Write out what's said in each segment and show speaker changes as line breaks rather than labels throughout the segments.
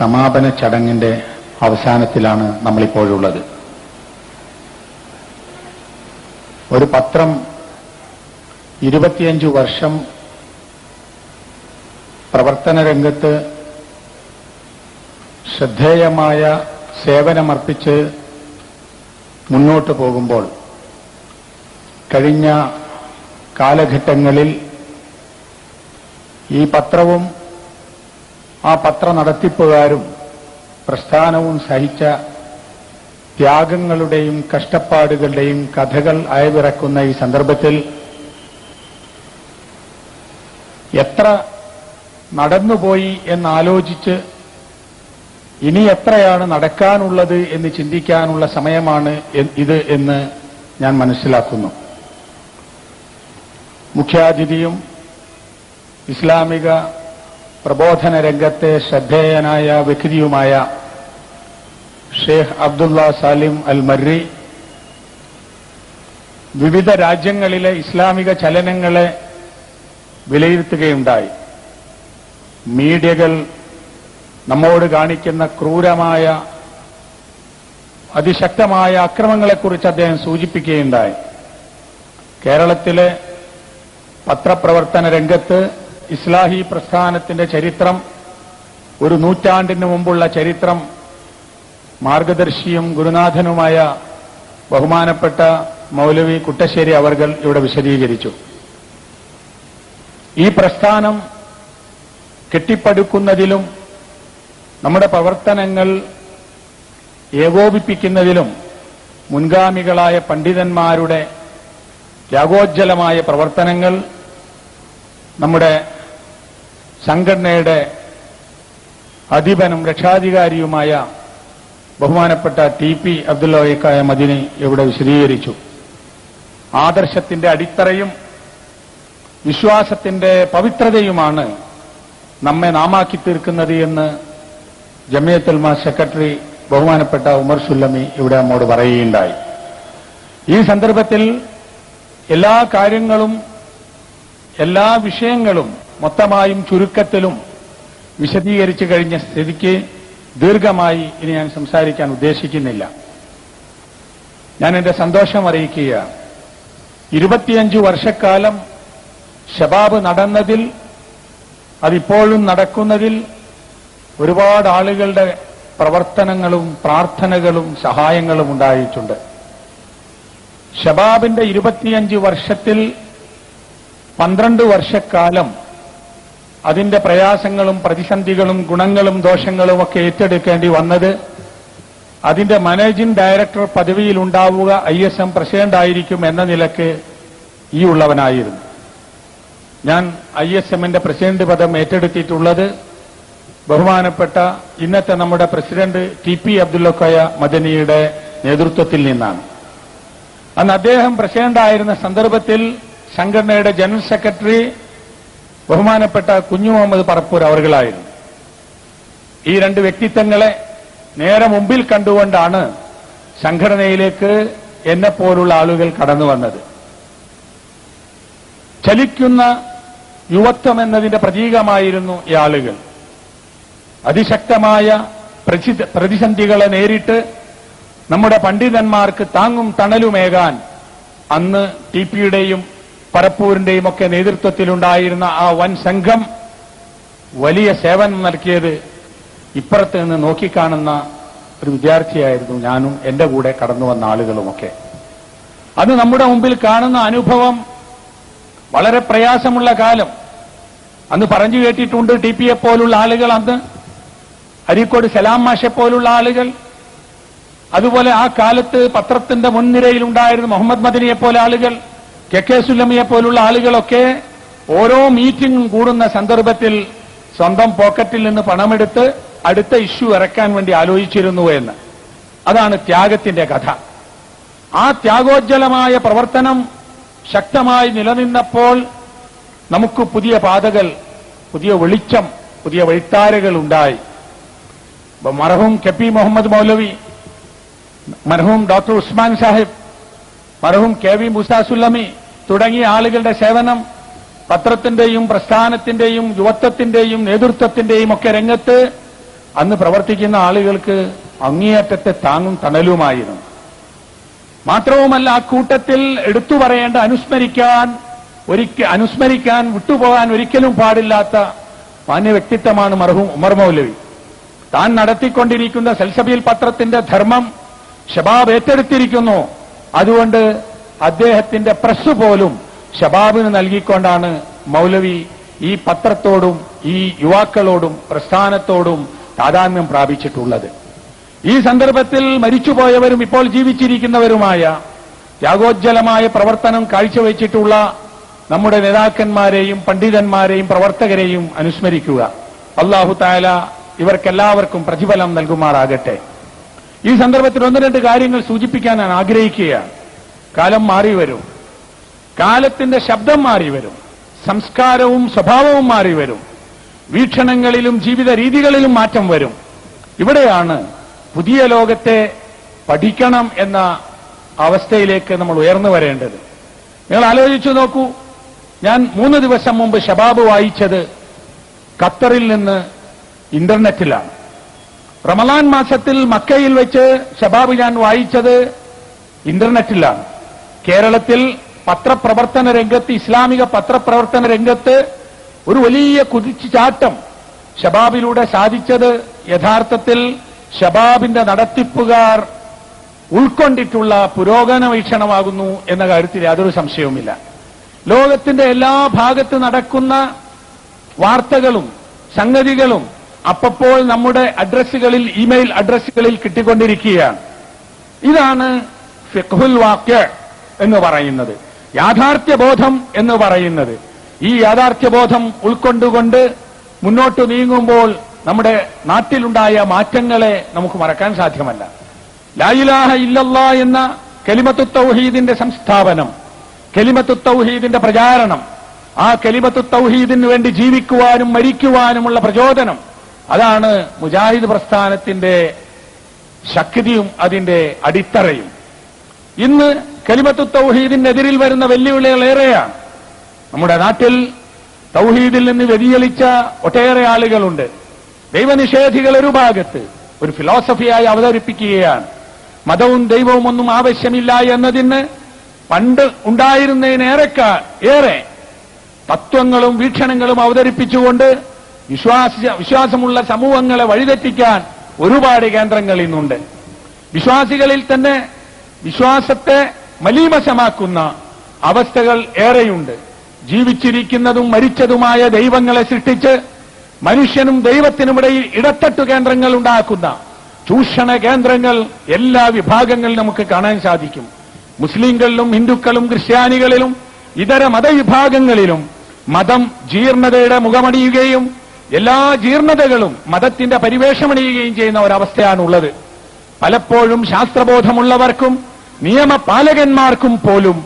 സമാപന ചടങ്ങിന്റെ അവസാനത്തിലാണ് നമ്മളിപ്പോഴുള്ളത്. ഒരു പത്രം 25 വർഷം പ്രവർത്തന രംഗത്ത് ശ്രദ്ധേയമായ സേവനമർപ്പിച്ച് മുന്നോട്ട് പോകുമ്പോൾ കഴിഞ്ഞ കാലഘട്ടങ്ങളിൽ ഈ പത്രവും ആ പത്ര നടത്തിപ്പുകാരും പ്രസ്ഥാനവും സഹിച്ച ത്യാഗങ്ങളുടെയും കഷ്ടപ്പാടുകളുടെയും കഥകൾ അയവിറക്കുന്ന ഈ സന്ദർഭത്തിൽ എത്ര നടന്നുപോയി എന്നാലോചിച്ച് ഇനി എത്രയാണ് നടക്കാനുള്ളത് എന്ന് ചിന്തിക്കാനുള്ള സമയമാണ് ഇത് എന്ന് ഞാൻ മനസ്സിലാക്കുന്നു. മുഖ്യാതിഥിയും ഇസ്ലാമിക പ്രബോധന രംഗത്തെ ശ്രദ്ധേയനായ വ്യക്തിയുമായ ഷെയ്ഖ് അബ്ദുള്ള സാലിം അൽ മർരി വിവിധ രാജ്യങ്ങളിലെ ഇസ്ലാമിക ചലനങ്ങളെ വിലയിരുത്തുകയുണ്ടായി. മീഡിയകൾ നമ്മോട് കാണിക്കുന്ന ക്രൂരമായ അതിശക്തമായ അക്രമങ്ങളെക്കുറിച്ച് അദ്ദേഹം സൂചിപ്പിക്കുകയുണ്ടായി. കേരളത്തിലെ പത്രപ്രവർത്തന രംഗത്ത് ഇസ്ലാഹി പ്രസ്ഥാനത്തിന്റെ ചരിത്രം, ഒരു നൂറ്റാണ്ടിന് മുമ്പുള്ള ചരിത്രം മാർഗദർശിയും ഗുരുനാഥനുമായ ബഹുമാനപ്പെട്ട മൗലവി കുട്ടശ്ശേരി അവർകൾ ഇവിടെ വിശദീകരിച്ചു. ഈ പ്രസ്ഥാനം കെട്ടിപ്പടുക്കുന്നതിലും നമ്മുടെ പ്രവർത്തനങ്ങൾ ഏകോപിപ്പിക്കുന്നതിലും മുൻഗാമികളായ പണ്ഡിതന്മാരുടെ ത്യാഗോജ്ജലമായ പ്രവർത്തനങ്ങൾ നമ്മുടെ സംഘടനയുടെ അധിപനും രക്ഷാധികാരിയുമായ ബഹുമാനപ്പെട്ട TP അബ്ദുള്ളക്കായ മദീനി ഇവിടെ വിശദീകരിച്ചു. ആദർശത്തിന്റെ അടിത്തറയും വിശ്വാസത്തിന്റെ പവിത്രതയുമാണ് നമ്മെ നാമാക്കി തീർക്കുന്നത് എന്ന് ജമിയത്തുൽ ഉലമ സെക്രട്ടറി ബഹുമാനപ്പെട്ട ഉമർ സുല്ലമി ഇവിടെ നമ്മോട് പറയുകയുണ്ടായി. ഈ സന്ദർഭത്തിൽ എല്ലാ കാര്യങ്ങളും എല്ലാ വിഷയങ്ങളും മൊത്തമായും ചുരുക്കത്തിലും വിശദീകരിച്ചു കഴിഞ്ഞ സ്ഥിതിക്ക് ദീർഘമായി ഇനി ഞാൻ സംസാരിക്കാൻ ഉദ്ദേശിക്കുന്നില്ല. ഞാൻ എന്റെ സന്തോഷം അറിയിക്കുകയാണ്. 25 വർഷക്കാലം ശബാബ് നടന്നതിൽ, അതിപ്പോഴും നടക്കുന്നതിൽ ഒരുപാട് ആളുകളുടെ പ്രവർത്തനങ്ങളും പ്രാർത്ഥനകളും സഹായങ്ങളും ഉണ്ടായിട്ടുണ്ട്. ശബാബിന്റെ 25 വർഷത്തിൽ 12 വർഷക്കാലം അതിന്റെ പ്രയാസങ്ങളും പ്രതിസന്ധികളും ഗുണങ്ങളും ദോഷങ്ങളും ഒക്കെ ഏറ്റെടുക്കേണ്ടി വന്നത് അതിന്റെ മാനേജിംഗ് ഡയറക്ടർ പദവിയിൽ ഉണ്ടാവുക ISM പ്രസിഡന്റ് ആയിരിക്കും എന്ന നിലക്ക് ഈ ഉള്ളവനായിരുന്നു. ഞാൻ ISMന്റെ പ്രസിഡന്റ് പദം ഏറ്റെടുത്തിട്ടുള്ളത് ബഹുമാനപ്പെട്ട ഇന്നത്തെ നമ്മുടെ പ്രസിഡന്റ് TP അബ്ദുള്ളക്കായ മദനിയുടെ നേതൃത്വത്തിൽ നിന്നാണ്. അന്ന് അദ്ദേഹം പ്രസിഡന്റായിരുന്ന സന്ദർഭത്തിൽ സംഘടനയുടെ ജനറൽ സെക്രട്ടറി ബഹുമാനപ്പെട്ട കുഞ്ഞു മുഹമ്മദ് പറപ്പൂർ അവർകളായിരുന്നു. ഈ രണ്ട് വ്യക്തിത്വങ്ങളെ നേരെ മുമ്പിൽ കണ്ടുകൊണ്ടാണ് സംഘടനയിലേക്ക് എന്നെപ്പോലുള്ള ആളുകൾ കടന്നു വന്നത്. ചലിക്കുന്ന യുവത്വം എന്നതിന്റെ പ്രതീകമായിരുന്നു ഈ ആളുകൾ. അതിശക്തമായ പ്രതിസന്ധികളെ നേരിട്ട് നമ്മുടെ പണ്ഡിതന്മാർക്ക് താങ്ങും തണലുമേകാൻ അന്ന് TPയുടെയും പറപ്പൂരിന്റെയും ഒക്കെ നേതൃത്വത്തിലുണ്ടായിരുന്ന ആ വൻ സംഘം വലിയ സേവനം നൽകിയത് ഇപ്പുറത്ത് നിന്ന് നോക്കിക്കാണുന്ന ഒരു വിദ്യാർത്ഥിയായിരുന്നു ഞാനും എന്റെ കൂടെ കടന്നു വന്ന ആളുകളുമൊക്കെ. അത് നമ്മുടെ മുമ്പിൽ കാണുന്ന അനുഭവം വളരെ പ്രയാസമുള്ള കാലം. അന്ന് പറഞ്ഞു കേട്ടിട്ടുണ്ട് TPയെ പോലുള്ള ആളുകൾ, അന്ന് അരീക്കോട് സലാം മാഷെ പോലുള്ള ആളുകൾ, അതുപോലെ ആ കാലത്ത് പത്രത്തിന്റെ മുൻനിരയിലുണ്ടായിരുന്ന മുഹമ്മദ് മദനിയെ പോലെ ആളുകൾ, KK സുല്ലമിയെ പോലുള്ള ആളുകളൊക്കെ ഓരോ മീറ്റിംഗും കൂടുന്ന സന്ദർഭത്തിൽ സ്വന്തം പോക്കറ്റിൽ നിന്ന് പണമെടുത്ത് അടുത്ത ഇഷ്യൂ ഇറക്കാൻ വേണ്ടി ആലോചിച്ചിരുന്നു എന്ന്. അതാണ് ത്യാഗത്തിന്റെ കഥ. ആ ത്യാഗോജ്ജലമായ പ്രവർത്തനം ശക്തമായി നിലനിന്നപ്പോൾ നമുക്ക് പുതിയ പാതകൾ, പുതിയ വെളിച്ചം, പുതിയ വഴിത്താരകൾ ഉണ്ടായി. മർഹൂം KP മുഹമ്മദ് മൗലവി, മർഹൂം ഡോക്ടർ ഉസ്മാൻ സാഹിബ്, മർഹൂം KV മൂസ സുല്ലമി തുടങ്ങിയ ആളുകളുടെ സേവനം പത്രത്തിന്റെയും പ്രസ്ഥാനത്തിന്റെയും യുവത്വത്തിന്റെയും നേതൃത്വത്തിന്റെയും ഒക്കെ രംഗത്ത് അന്ന് പ്രവർത്തിക്കുന്ന ആളുകൾക്ക് അങ്ങേയറ്റത്തെ താങ്ങും തണലുമായിരുന്നു. മാത്രവുമല്ല, ആ കൂട്ടത്തിൽ എടുത്തു പറയേണ്ട, അനുസ്മരിക്കാൻ വിട്ടുപോകാൻ ഒരിക്കലും പാടില്ലാത്ത മാന്യ വ്യക്തിത്വമാണ് മർഹൂം ഉമർ മൗലവി. താൻ നടത്തിക്കൊണ്ടിരിക്കുന്ന സൽസബീൽ പത്രത്തിന്റെ ധർമ്മം ഷബാബ് ഏറ്റെടുത്തിരിക്കുന്നു. അതുകൊണ്ട് അദ്ദേഹത്തിന്റെ പ്രസ് പോലും ഷബാബിന് നൽകിക്കൊണ്ടാണ് മൗലവി ഈ പത്രത്തോടും ഈ യുവാക്കളോടും പ്രസ്ഥാനത്തോടും താതാത്മ്യം പ്രാപിച്ചിട്ടുള്ളത്. ഈ സന്ദർഭത്തിൽ മരിച്ചുപോയവരും ഇപ്പോൾ ജീവിച്ചിരിക്കുന്നവരുമായ ത്യാഗോജ്ജലമായ പ്രവർത്തനം കാഴ്ചവെച്ചിട്ടുള്ള നമ്മുടെ നേതാക്കന്മാരെയും പണ്ഡിതന്മാരെയും പ്രവർത്തകരെയും അനുസ്മരിക്കുക. അല്ലാഹു തആല ഇവർക്കെല്ലാവർക്കും പ്രതിഫലം നൽകുമാറാകട്ടെ. ഈ സന്ദർഭത്തിൽ ഒന്ന് രണ്ട് കാര്യങ്ങൾ സൂചിപ്പിക്കാൻ ഞാൻ ആഗ്രഹിക്കുകയാണ്. കാലം മാറി വരും, കാലത്തിന്റെ ശബ്ദം മാറി വരും, സംസ്കാരവും സ്വഭാവവും മാറി വരും, വീക്ഷണങ്ങളിലും ജീവിത രീതികളിലും മാറ്റം വരും. ഇവിടെയാണ് പുതിയ ലോകത്തെ പഠിക്കണം എന്ന അവസ്ഥയിലേക്ക് നമ്മൾ ഉയർന്നു വരേണ്ടത്. നിങ്ങൾ ആലോചിച്ചു നോക്കൂ, ഞാൻ 3 ദിവസം മുമ്പ് ഷബാബ് വായിച്ചത് ഖത്തറിൽ നിന്ന് ഇന്റർനെറ്റിലാണ്. റമളാൻ മാസത്തിൽ മക്കയിൽ വെച്ച് ഷബാബ് ഞാൻ വായിച്ചത് ഇന്റർനെറ്റിലാണ്. കേരളത്തിൽ പത്രപ്രവർത്തന രംഗത്ത്, ഇസ്ലാമിക പത്രപ്രവർത്തന രംഗത്ത് ഒരു വലിയ കുതിച്ചുചാട്ടം ഷബാബിലൂടെ സാധിച്ചത് യഥാർത്ഥത്തിൽ ഷബാബിന്റെ നടത്തിപ്പുകാർ ഉൾക്കൊണ്ടിട്ടുള്ള പുരോഗമന വീക്ഷണമാകുന്നു എന്ന കാര്യത്തിൽ യാതൊരു സംശയവുമില്ല. ലോകത്തിന്റെ എല്ലാ ഭാഗത്ത് നടക്കുന്ന വാർത്തകളും സംഗതികളും അപ്പപ്പോൾ നമ്മുടെ അഡ്രസ്സുകളിൽ, ഇമെയിൽ അഡ്രസ്സുകളിൽ കിട്ടിക്കൊണ്ടിരിക്കുകയാണ്. ഇതാണ് ഫിഖ്ഹുൽ വാഖിഅ എന്ന് പറയുന്നത്, യാഥാർത്ഥ്യബോധം എന്ന് പറയുന്നത്. ഈ യാഥാർത്ഥ്യബോധം ഉൾക്കൊണ്ടുകൊണ്ട് മുന്നോട്ട് നീങ്ങുമ്പോൾ നമ്മുടെ നാട്ടിലുണ്ടായ മാറ്റങ്ങളെ നമുക്ക് മറക്കാൻ സാധ്യമല്ല. ലാ ഇലാഹ ഇല്ലല്ലാഹ് എന്ന കലിമത്തു തൗഹീദിന്റെ സംസ്ഥാപനം, കലിമത്തു തൗഹീദിന്റെ പ്രചാരണം, ആ കലിമത്തു തൗഹീദിന് വേണ്ടി ജീവിക്കുവാനും മരിക്കുവാനുമുള്ള പ്രചോദനം, അതാണ് മുജാഹിദ് പ്രസ്ഥാനത്തിന്റെ ശക്തിയും അതിന്റെ അടിത്തറയും. ഇന്ന് കലിമത്തു തൗഹീദിനെതിരിൽ വരുന്ന വെല്ലുവിളികൾ ഏറെയാണ്. നമ്മുടെ നാട്ടിൽ തൗഹീദിൽ നിന്ന് വ്യതിചലിച്ച ഒട്ടേറെ ആളുകളുണ്ട്. ദൈവനിഷേധികൾ ഒരു ഭാഗത്ത് ഒരു ഫിലോസഫിയായി അവതരിപ്പിക്കുകയാണ്. മതവും ദൈവവും ഒന്നും ആവശ്യമില്ല എന്നതിന് പണ്ട് ഉണ്ടായിരുന്നതിനേറെ തത്വങ്ങളും വീക്ഷണങ്ങളും അവതരിപ്പിച്ചുകൊണ്ട് വിശ്വാസമുള്ള സമൂഹങ്ങളെ വഴിതെറ്റിക്കാൻ ഒരുപാട് കേന്ദ്രങ്ങൾ ഇന്നുണ്ട്. വിശ്വാസികളിൽ തന്നെ വിശ്വാസത്തെ മലീമസമാക്കുന്ന അവസ്ഥകൾ ഏറെയുണ്ട്. ജീവിച്ചിരിക്കുന്നതും മരിച്ചതുമായ ദൈവങ്ങളെ സൃഷ്ടിച്ച് മനുഷ്യനും ദൈവത്തിനുമിടയിൽ ഇടത്തട്ടു കേന്ദ്രങ്ങൾ ഉണ്ടാക്കുന്ന ചൂഷണ കേന്ദ്രങ്ങൾ എല്ലാ വിഭാഗങ്ങളിലും നമുക്ക് കാണാൻ സാധിക്കും. മുസ്ലിങ്ങളിലും ഹിന്ദുക്കളും ക്രിസ്ത്യാനികളിലും ഇതര മതവിഭാഗങ്ങളിലും മതം ജീർണതയുടെ മുഖമണിയുകയും എല്ലാ ജീർണതകളും മതത്തിന്റെ പരിവേഷമണിയുകയും ചെയ്യുന്ന ഒരവസ്ഥയാണുള്ളത്. പലപ്പോഴും ശാസ്ത്രബോധമുള്ളവർക്കും നിയമപാലകന്മാർക്കും പോലും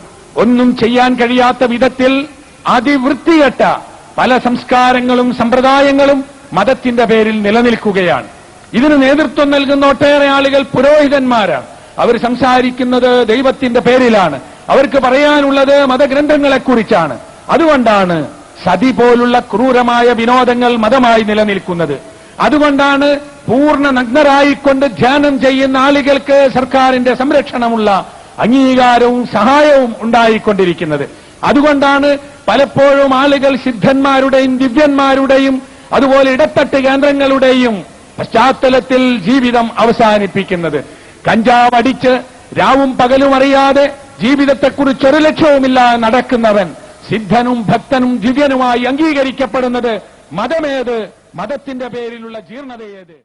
ഒന്നും ചെയ്യാൻ കഴിയാത്ത വിധത്തിൽ അതിവൃത്തികെട്ട പല സംസ്കാരങ്ങളും സമ്പ്രദായങ്ങളും മതത്തിന്റെ പേരിൽ നിലനിൽക്കുകയാണ്. ഇതിന് നേതൃത്വം നൽകുന്ന ഒട്ടേറെ ആളുകൾ പുരോഹിതന്മാരാണ്. അവർ സംസാരിക്കുന്നത് ദൈവത്തിന്റെ പേരിലാണ്. അവർക്ക് പറയാനുള്ളത് മതഗ്രന്ഥങ്ങളെക്കുറിച്ചാണ്. അതുകൊണ്ടാണ് സതി പോലുള്ള ക്രൂരമായ വിനോദങ്ങൾ മതമായി നിലനിൽക്കുന്നത്. അതുകൊണ്ടാണ് പൂർണ്ണ നഗ്നരായിക്കൊണ്ട് ധ്യാനം ചെയ്യുന്ന ആളുകൾക്ക് സർക്കാരിന്റെ സംരക്ഷണമുള്ള അംഗീകാരവും സഹായവും ഉണ്ടായിക്കൊണ്ടിരിക്കുന്നത്. അതുകൊണ്ടാണ് പലപ്പോഴും ആളുകൾ സിദ്ധന്മാരുടെയും ദിവ്യന്മാരുടെയും അതുപോലെ ഇടത്തട്ട് കേന്ദ്രങ്ങളുടെയും പശ്ചാത്തലത്തിൽ ജീവിതം അവസാനിപ്പിക്കുന്നത്. കഞ്ചാവ് അടിച്ച് രാവും പകലും അറിയാതെ ജീവിതത്തെക്കുറിച്ച് ഒരു ലക്ഷ്യവുമില്ലാതെ നടക്കുന്നവൻ സിദ്ധനും ഭക്തനും ദിവ്യനുമായി അംഗീകരിക്കപ്പെടുന്നത് മതമേത്, മതത്തിന്റെ പേരിലുള്ള ജീർണതയേത്?